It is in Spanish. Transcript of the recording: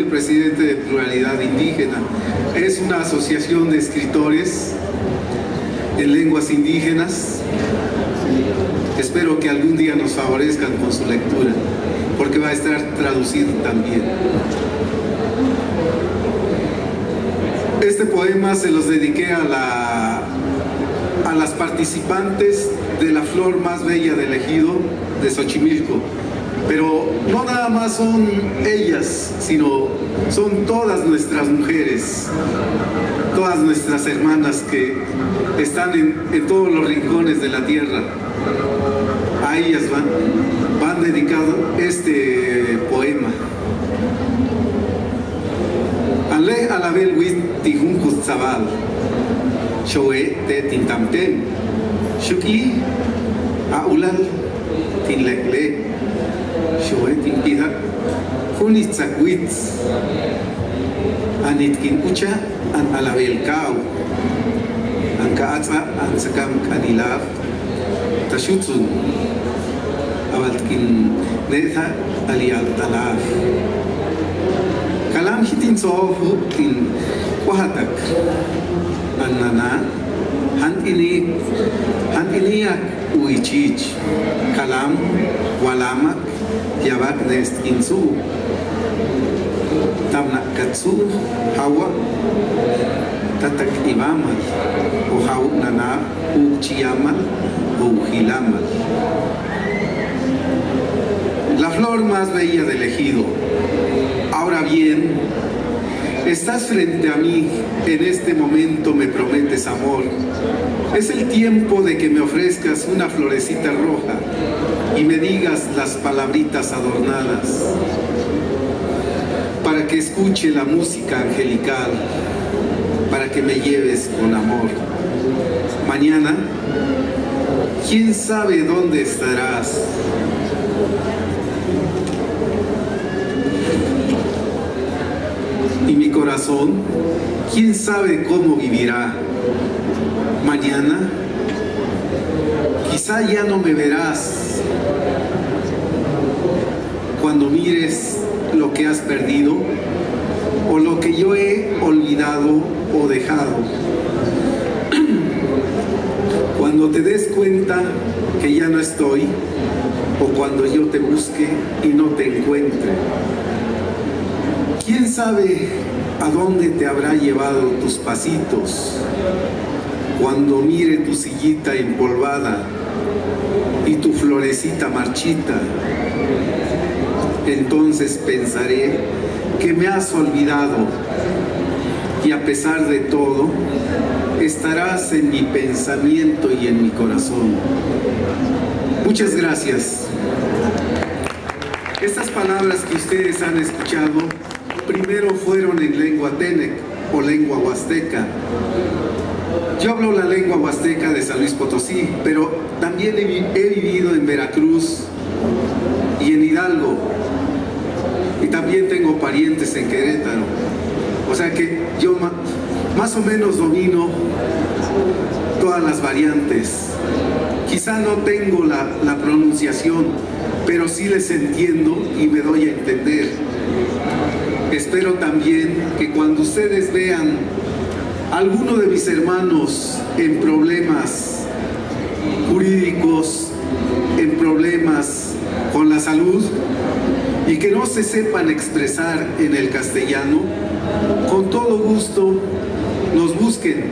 presidente de Pluralidad Indígena. Es una asociación de escritores en lenguas indígenas. Espero que algún día nos favorezcan con su lectura, porque va a estar traducido también. Este poema se los dediqué a las participantes de la flor más bella del ejido de Xochimilco. Pero no nada más son ellas, sino son todas nuestras mujeres, todas nuestras hermanas que están en todos los rincones de la tierra. A ellas van dedicado este poema. Ale alabel wit tijunkus tzabal, shoe te tintamtem, shuki aulal tinlekle, shoe tinpida, hunitzakwitz, anitkin ucha an alabel kau, an kaatza an sakam kanilav, tashutsun, abaltkin netha ali altalav. Kalam hitin sohu tin wahatak annana hantiniak uichich kalam walamak yabak nest insu tamnak katsu hawa tatak ibamal o hau nana uchiyamal o hilamal. La flor más bella del ejido. Ahora bien, estás frente a mí, en este momento me prometes amor. Es el tiempo de que me ofrezcas una florecita roja y me digas las palabritas adornadas para que escuche la música angelical, para que me lleves con amor. Mañana, ¿quién sabe dónde estarás? Y mi corazón, ¿quién sabe cómo vivirá? Mañana, quizá ya no me verás. Cuando mires lo que has perdido o lo que yo he olvidado o dejado. Cuando te des cuenta que ya no estoy o cuando yo te busque y no te encuentre. ¿Quién sabe a dónde te habrá llevado tus pasitos? Cuando mire tu sillita empolvada y tu florecita marchita, entonces pensaré que me has olvidado y a pesar de todo, estarás en mi pensamiento y en mi corazón. Muchas gracias. Estas palabras que ustedes han escuchado primero fueron en lengua tenec o lengua huasteca. Yo hablo la lengua huasteca de San Luis Potosí, pero también he vivido en Veracruz y en Hidalgo, y también tengo parientes en Querétaro. O sea que yo más o menos domino todas las variantes. Quizá no tengo la pronunciación, pero sí les entiendo y me doy a entender. Espero también que cuando ustedes vean a alguno de mis hermanos en problemas jurídicos, en problemas con la salud y que no se sepan expresar en el castellano, con todo gusto nos busquen.